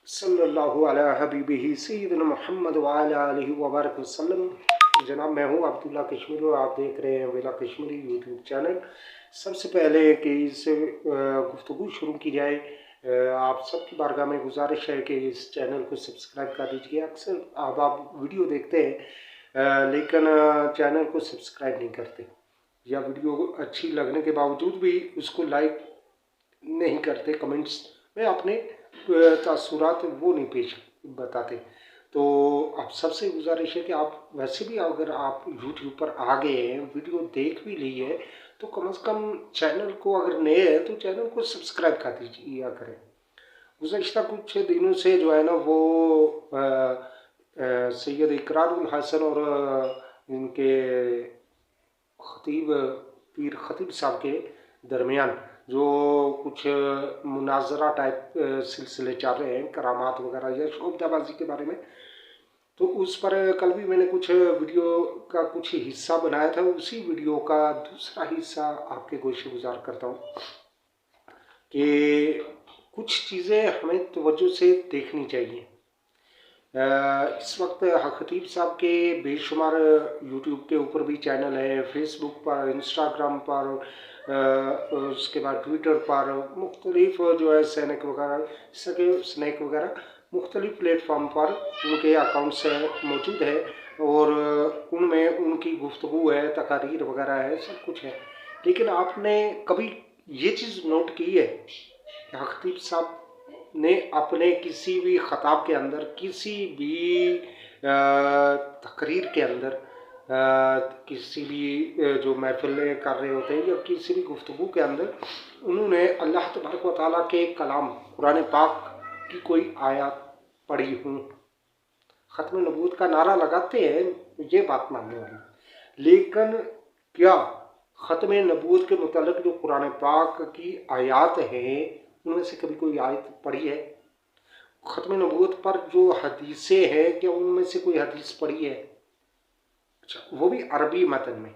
सल्लल्लाहु अला हबीबिही सय्यिदना मुहम्मद व अला आलिहि व बारक वसल्लम। जनाब, मैं हूँ अब्दुल्ला कश्मीरी और आप देख रहे हैं वेला कश्मीरी यूट्यूब चैनल। सबसे पहले कि इस गुफ्तगू शुरू की जाए, आप सबकी बारगाह में गुजारिश है कि इस चैनल को सब्सक्राइब कर दीजिए। अक्सर आप वीडियो देखते हैं लेकिन चैनल को सब्सक्राइब नहीं करते, या वीडियो अच्छी लगने के बावजूद भी उसको लाइक नहीं करते, कमेंट्स में अपने तासुरात वो नहीं पेश बताते। तो आप सबसे गुजारिश है कि आप वैसे भी अगर आप यूट्यूब पर आ गए हैं, वीडियो देख भी ली है, तो कम से कम चैनल को, अगर नए हैं तो चैनल को सब्सक्राइब कर दीजिए करें। गुज़श्ता कुछ दिनों से जो है ना वो सैयद इकरारुल हसन और इनके खतीब पीर खतीब साहब के दरमियान जो कुछ मुनाजरा टाइप सिलसिले चल रहे हैं, करामात वगैरह या शोबदाबाजी के बारे में, तो उस पर कल भी मैंने कुछ वीडियो का कुछ हिस्सा बनाया था। उसी वीडियो का दूसरा हिस्सा आपके गोश गुजार करता हूँ कि कुछ चीज़ें हमें तवज्जो से देखनी चाहिए। इस वक्त खतीब साहब के बेशुमार यूट्यूब के ऊपर भी चैनल है, फेसबुक पर, इंस्टाग्राम पर, उसके बाद ट्विटर पर, मुख्तलिफ जो है स्नैक वगैरह मुख्तलिफ प्लेटफॉर्म पर उनके अकाउंट्स मौजूद है और उनमें उनकी गुफ्तगू है, तकारीर वगैरह है, सब कुछ है। लेकिन आपने कभी ये चीज़ नोट की है कि खतीब साहब ने अपने किसी भी खताब के अंदर, किसी भी तकरीर के अंदर, किसी भी जो महफिलें कर रहे होते हैं या किसी भी गुफ्तगू के अंदर, उन्होंने अल्लाह तबारक व तआला के कलाम कुरान पाक की कोई आयत पढ़ी हूँ? ख़त्म नबूवत का नारा लगाते हैं, ये बात मानने वाली, लेकिन क्या ख़त्म नबूवत के मुतालिक जो कुरान पाक की आयत हैं उनमें से कभी कोई आयत पढ़ी है? ख़त्म नबूवत पर जो हदीसें हैं, क्या उनमें से कोई हदीस पढ़ी है? अच्छा, वो भी अरबी मतन में,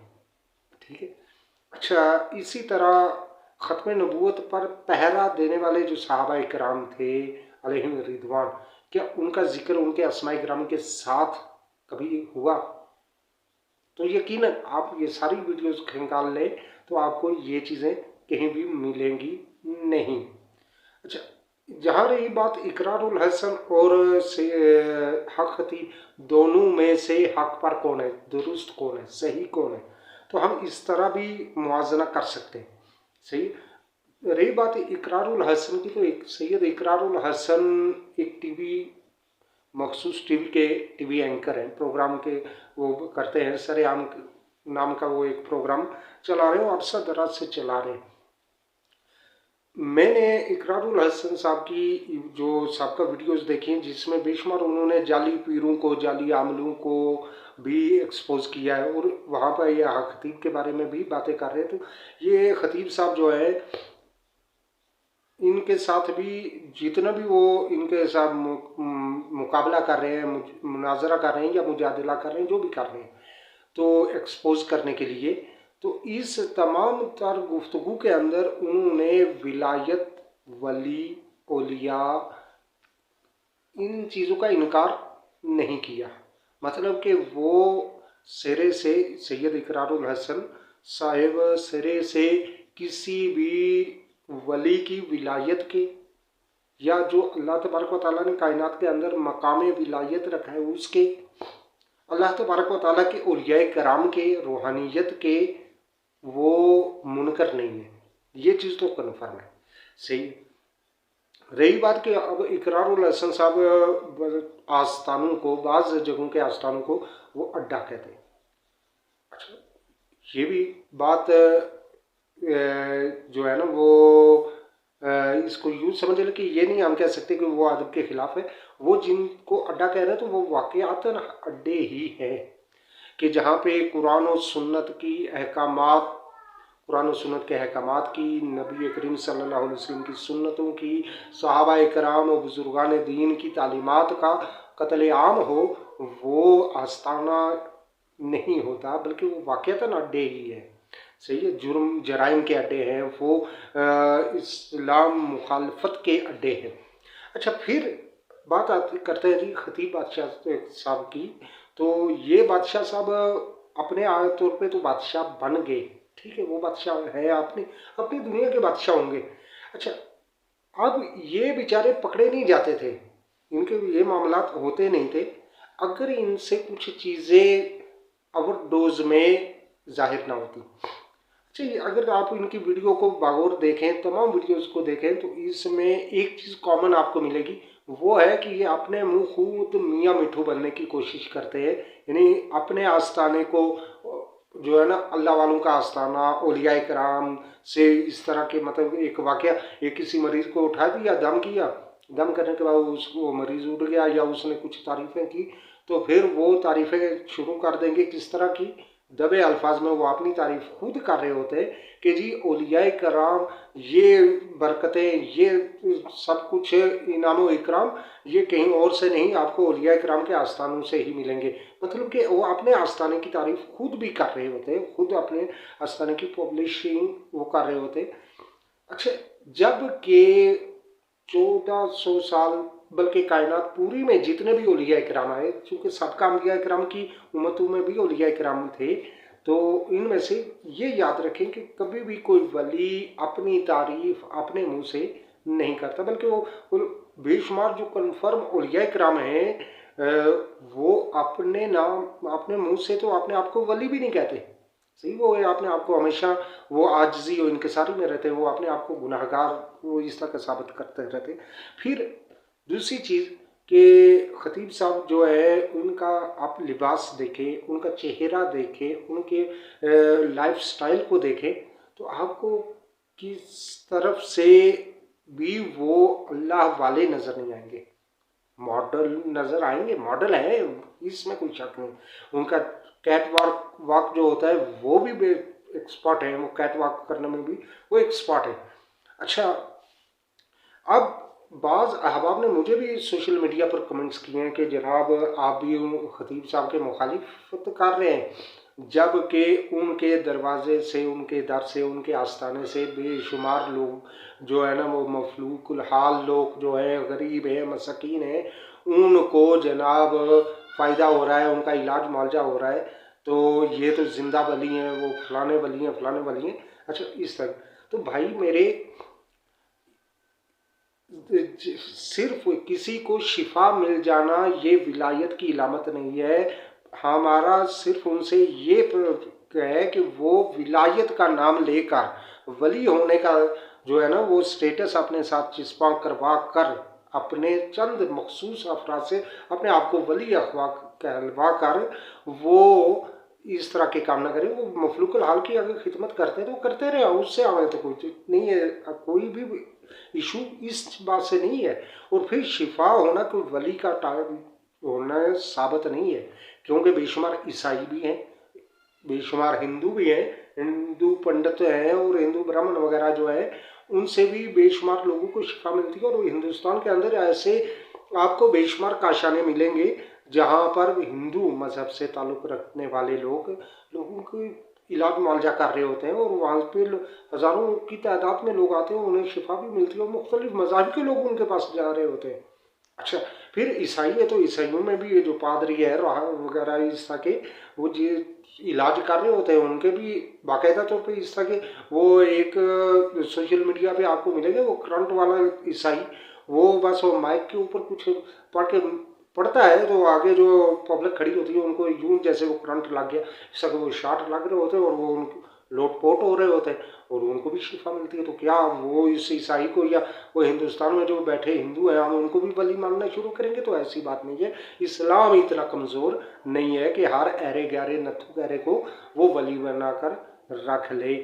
ठीक है। अच्छा, इसी तरह ख़त्म नबूवत पर पहरा देने वाले जो सहाबा इकराम थे अलैहिम रिदवान, क्या उनका जिक्र उनके अस्माए किराम के साथ कभी हुआ? तो यकीनन आप ये सारी वीडियोस निकाल लें तो आपको ये चीज़ें कहीं भी मिलेंगी नहीं। अच्छा, जहाँ रही बात इकरारुल हसन और से हक खतीब, दोनों में से हक पर कौन है, दुरुस्त कौन है, सही कौन है, तो हम इस तरह भी मुआजना कर सकते हैं। सही रही बात इकरारुल हसन की, तो एक सैयद इकरारुल हसन एक टीवी मखसूस टीवी एंकर हैं, प्रोग्राम के वो करते हैं, सरेआम नाम का वो एक प्रोग्राम चला रहे हैं, अरसा दराज से चला रहे हैं। मैंने इकरारुल हसन साहब की जो सबका वीडियोस देखी हैं, जिसमें बेशुमार उन्होंने जाली पीरों को, जाली आमलों को भी एक्सपोज किया है और वहाँ पर ये खतीब के बारे में भी बातें कर रहे हैं। तो ये खतीब साहब जो है, इनके साथ भी जितना भी वो इनके साथ मुकाबला कर रहे हैं, मुनाजरा कर रहे हैं या मुजादला कर रहे हैं, जो भी कर रहे हैं, तो एक्सपोज करने के लिए, तो इस तमाम तर गुफ्तगू के अंदर उन्होंने विलायत, वली, औलिया, इन चीज़ों का इनकार नहीं किया। मतलब कि वो सिरे से सैयद इकरारुल हसन साहिब सिरे से किसी भी वली की विलायत के, या जो अल्लाह तबारक व तआला ने कायनात के अंदर मकाम विलायत रखा है उसके, अल्लाह तबारक व तआला के औलिया कराम के, रूहानियत के, वो मुनकर नहीं है। ये चीज़ तो कन्फर्म है। सही रही बात कि अब इकरारुल हसन साहब आस्थानों को, बाज़ जगहों के आस्थानों को वो अड्डा कहते हैं। अच्छा, ये भी बात जो है ना वो इसको यूँ समझ लें कि ये नहीं हम कह सकते कि वो अदब के खिलाफ है। वो जिनको अड्डा कह रहे हैं तो वो वाक़यातन अड्डे ही हैं कि जहाँ पे कुरान और सुन्नत की अहकामात, कुरान और सुन्नत के अहकामात की, नबी करीम सल्लल्लाहु अलैहि वसल्लम की सुन्नतों की, सहाबा कराम और बुजुर्गान दीन की तालीमात का कत्ल-ए-आम हो, वो आस्ताना नहीं होता, बल्कि वो वाक़यातन अड्डे ही है। सही है, जुर्म जराइम के अड्डे हैं, वो इस्लाम मुखालफत के अड्डे हैं। अच्छा, फिर बात आती करते हैं जी खतीब बादशाह साहब की। तो ये बादशाह साहब अपने तौर पे तो बादशाह बन गए, ठीक है, वो बादशाह है, अपनी अपनी दुनिया के बादशाह होंगे। अच्छा, अब ये बेचारे पकड़े नहीं जाते थे, इनके ये मामलात होते नहीं थे अगर इनसे कुछ चीज़ें ओवरडोज में जाहिर ना होती। अच्छा, अगर आप इनकी वीडियो को बागौर देखें, तमाम वीडियोस को देखें, तो इसमें एक चीज़ कॉमन आपको मिलेगी, वो है कि ये अपने मुंह खुद मियाँ मिठू बनने की कोशिश करते हैं। यानी अपने आस्थाने को जो है ना, अल्लाह वालों का आस्थाना, औलिया कराम से इस तरह के, मतलब एक वाकया, एक किसी मरीज को उठा दिया, दम किया, दम करने के बाद उसको मरीज उठ गया या उसने कुछ तारीफ़ें की, तो फिर वो तारीफ़ें शुरू कर देंगे किस तरह की, दबे अल्फाज में वो अपनी तारीफ खुद कर रहे होते हैं कि जी औलियाए कराम, ये बरकतें, ये सब कुछ इनाम व इकराम ये कहीं और से नहीं, आपको औलियाए कराम के आस्थानों से ही मिलेंगे। मतलब कि वो अपने आस्थाने की तारीफ खुद भी कर रहे होते हैं, खुद अपने आस्थाने की पब्लिशिंग वो कर रहे होते हैं। अच्छा, जब के 1400 साल, बल्कि कायनात पूरी में जितने भी औलिया इकराम आए, चूँकि सबका अम्बिया इकराम की उम्मतों में भी औलिया इकराम थे, तो इनमें से ये याद रखें कि कभी भी कोई वली अपनी तारीफ अपने मुंह से नहीं करता, बल्कि वो बेशुमार जो कन्फर्म औलिया इकराम हैं, वो अपने नाम अपने मुंह से तो अपने आप को वली भी नहीं कहते। सही, वो अपने आप को हमेशा वो आजिज़ी और इनकिसारी में रहते हैं, वो अपने आप को गुनाहगार वो इस तरह का साबित करते रहते। फिर दूसरी चीज़ कि खतीब साहब जो है, उनका आप लिबास देखें, उनका चेहरा देखें, उनके लाइफ स्टाइल को देखें, तो आपको किस तरफ से भी वो अल्लाह वाले नज़र नहीं आएंगे। मॉडल नज़र आएंगे, मॉडल है, इसमें कोई शक नहीं। उनका कैट वॉक जो होता है वो भी एक्सपर्ट है, वो कैट वॉक करने में भी वो एक्सपर्ट है। अच्छा, अब बाज़ अहबाब ने मुझे भी सोशल मीडिया पर कमेंट्स किए हैं कि जनाब आप भी खतीब साहब के मुखालिफत कर रहे हैं, जबकि उनके दरवाजे से, उनके दर से, उनके आस्थाने से बेशुमार लोग जो है ना, वो मफलूकुल हाल लोग जो है, गरीब है, मसकीन है, उनको जनाब फ़ायदा हो रहा है, उनका इलाज मुआवजा हो रहा है, तो ये तो जिंदा वली हैं, वो फलाने वली हैं, फलाने वली हैं। अच्छा, इस तरह तो भाई मेरे, सिर्फ किसी को शिफा मिल जाना ये विलायत की इलामत नहीं है। हमारा सिर्फ उनसे ये है कि वो विलायत का नाम लेकर वली होने का जो है ना, वो स्टेटस अपने साथ चिस्पा करवा कर अपने चंद मखसूस अफराद से अपने आप को वली अखवा कहलवा कर वो इस तरह के काम ना करें। वो मफलूकुल हाल की अगर खिदमत करते हैं तो करते रहे, उससे हमें तो कुछ नहीं है, कोई भी इशू इस बात से नहीं है। और फिर शिफा होना कोई वली का टाइम होना साबित नहीं है, क्योंकि बेशुमार ईसाई भी हैं, बेशुमार हिंदू भी हैं, हिंदू पंडित हैं और हिंदू ब्राह्मण वगैरह जो है, उनसे भी बेशुमार लोगों को शिफा मिलती है। और हिंदुस्तान के अंदर ऐसे आपको बेशुमार काशाने मिलेंगे जहाँ पर हिंदू मजहब से ताल्लुक़ रखने वाले लोगों को इलाज मुआवजा कर रहे होते हैं, और वहाँ पे हज़ारों की तादाद में लोग आते हैं, उन्हें शिफा भी मिलती है, और मुख्तलिफ मज़ाहिब के लोग उनके पास जा रहे होते हैं। अच्छा, फिर ईसाई है तो ईसाइयों में भी ये जो पादरी है वगैरह इस तरह के वो जी इलाज कर रहे होते हैं, उनके भी बाकायदा तौर पे इस तरह के वो एक सोशल मीडिया पे आपको मिलेंगे, वो करंट वाला ईसाई, वो बस वो माइक के ऊपर कुछ पढ़ता है, तो आगे जो पब्लिक खड़ी होती है उनको यूं जैसे वो करंट लग गया, इस तरह वो शॉट लग रहे होते हैं, और वो लोटपोट हो रहे होते हैं, और उनको भी शिफा मिलती है। तो क्या वो इस ईसाई को या वो हिंदुस्तान में जो बैठे हिंदू हैं हम उनको भी वली मानना शुरू करेंगे? तो ऐसी बात नहीं है। इस्लाम इतना कमज़ोर नहीं है कि हर अरे गहरे नत्थु गहरे को वो वली बनाकर रख ले,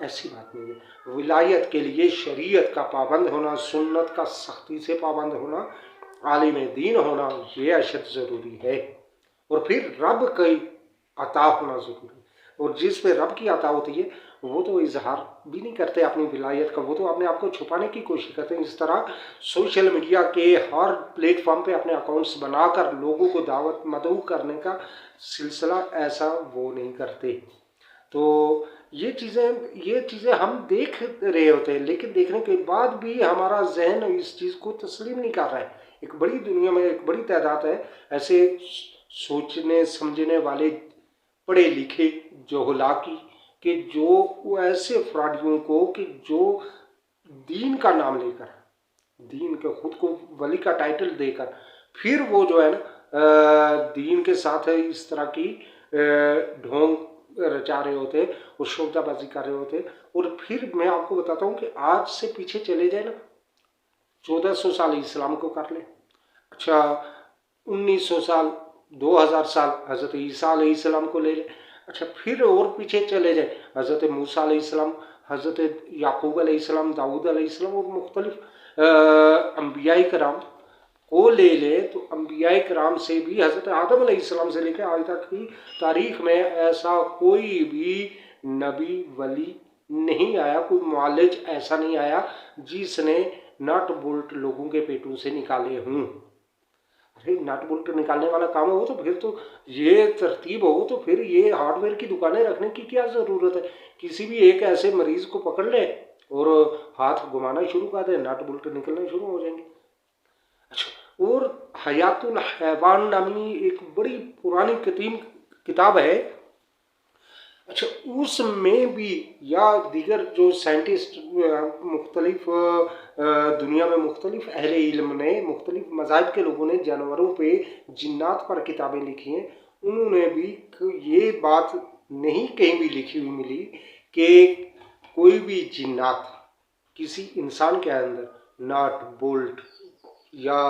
ऐसी बात नहीं है। विलायत के लिए शरीयत का पाबंद होना, सुन्नत का सख्ती से पाबंद होना, आलिम दीन होना, ये अशद ज़रूरी है। और फिर रब की अता होना ज़रूरी है, और जिस पे रब की अता होती है वो तो इजहार भी नहीं करते अपनी विलायत का, वो तो अपने आप को छुपाने की कोशिश करते हैं। इस तरह सोशल मीडिया के हर प्लेटफॉर्म पे अपने अकाउंट्स बनाकर लोगों को दावत मदऊ करने का सिलसिला ऐसा वो नहीं करते। तो ये चीज़ें हम देख रहे होते हैं, लेकिन देखने के बाद भी हमारा जहन इस चीज़ को तस्लीम नहीं कर रहा है। एक बड़ी दुनिया में एक बड़ी तादाद है ऐसे सोचने समझने वाले पढ़े लिखे जोहला की, कि जो वो ऐसे फ्रॉडियों को कि जो दीन का नाम लेकर, दीन के खुद को वली का टाइटल देकर फिर वो जो है ना दीन के साथ इस तरह की ढोंग रचा रहे होते, वो शोकदाबाजी कर रहे होते। और फिर मैं आपको बताता हूँ कि आज से पीछे चले जाए ना, 1400 साल इस्लाम को कर ले, अच्छा 1900 साल 2000 साल हज़रत ईसा अलैहिस्सलाम को ले ले, अच्छा फिर और पीछे चले जाए हज़रत मूसा अलैहिस्सलाम, हज़रत याकूब अलैहिस्सलाम, दाऊद अलैहिस्सलाम और मुख्तलिफ अम्बिया कराम को ले ले, तो अम्बिया कराम से भी हज़रत आदम अलैहिस्सलाम से लेकर आज तक की तारीख में ऐसा कोई भी नबी वली नहीं आया, कोई मुअल्लिज ऐसा नहीं आया जिसने नट बोल्ट लोगों के पेटों से निकाले हों। अरे नट बोल्ट निकालने वाला काम हो तो फिर तो ये तरतीब हो तो फिर ये हार्डवेयर की दुकानें रखने की क्या ज़रूरत है। किसी भी एक ऐसे मरीज को पकड़ ले और हाथ घुमाना शुरू कर दे, नट बोल्ट निकलना शुरू हो जाएंगे। अच्छा, और हयातुल हैवान नामी एक बड़ी पुरानी कदीम किताब है, अच्छा उसमें भी या दीगर जो साइंटिस्ट मुख्तलिफ दुनिया में मुख्तलिफ अहले इल्म ने, मुख्तलिफ मज़ाहिब के लोगों ने जानवरों पे जिन्नात पर किताबें लिखी हैं, उन्होंने भी ये बात नहीं कहीं भी लिखी हुई मिली कि कोई भी जिन्नात किसी इंसान के अंदर नट बोल्ट या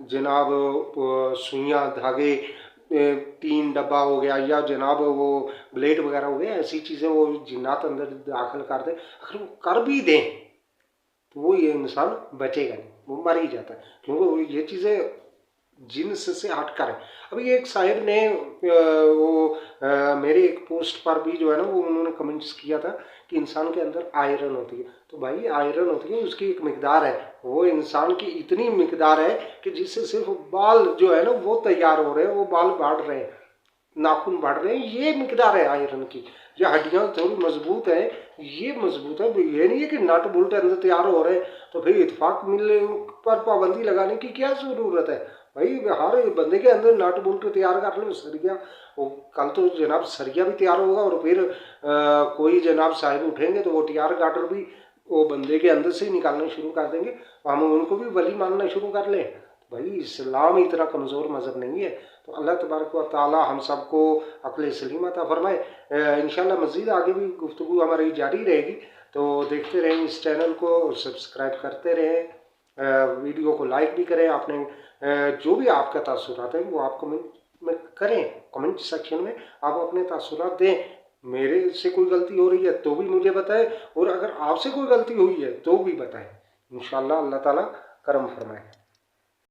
जनाब सुइयाँ धागे, 3 डब्बा हो गया, या जनाब वो ब्लेड वगैरह हो गया, ऐसी चीज़ें वो जिन्नात अंदर दाखिल कर दें, अगर वो कर भी दें तो वो ये इंसान बचेगा नहीं, वो मर ही जाता है, क्योंकि ये चीज़ें जिन्स से हट कर है। अभी एक साहिब ने मेरे एक पोस्ट पर भी जो है ना वो उन्होंने कमेंट्स किया था कि इंसान के अंदर आयरन होती है, तो भाई आयरन होती है उसकी एक मिकदार है, वो इंसान की इतनी मिकदार है कि जिससे सिर्फ बाल जो है ना वो तैयार हो रहे हैं, वो बाल बढ़ रहे हैं, नाखून बढ़ रहे हैं, ये मिकदार है आयरन की। या हड्डियां थोड़ी मजबूत है, ये मजबूत है, ये नहीं है कि नट बोल्ट अंदर तैयार हो रहे हैं तो फिर इत्फाक मिलने पर पाबंदी लगाने की क्या ज़रूरत है। भाई हर बंदे के अंदर नट बोल्ट तैयार कर लो, सरिया, कल तो जनाब सरिया भी तैयार होगा और फिर कोई जनाब साहिब उठेंगे तो वो टीआर गार्डर भी वो बंदे के अंदर से ही निकालना शुरू कर देंगे, हम उनको भी वली मानना शुरू कर लें। भाई इस्लाम इतना कमज़ोर मज़हब नहीं है, तो अल्लाह तबारक व तआला हम सबको अक्ल सलीम अता फरमाए। इंशाल्लाह मज़ीद आगे भी गुफ्तगू हमारी जारी रहेगी, तो देखते रहें इस चैनल को, सब्सक्राइब करते रहें, वीडियो को लाइक भी करें। आपने जो भी आपका तासुरात है वो आप कमेंट में करें, कमेंट सेक्शन में आप अपने तासुरात दें। मेरे से कोई गलती हो रही है तो भी मुझे बताएं, और अगर आपसे कोई गलती हुई है तो भी बताएं। इंशाल्लाह अल्लाह ताला करम फरमाए।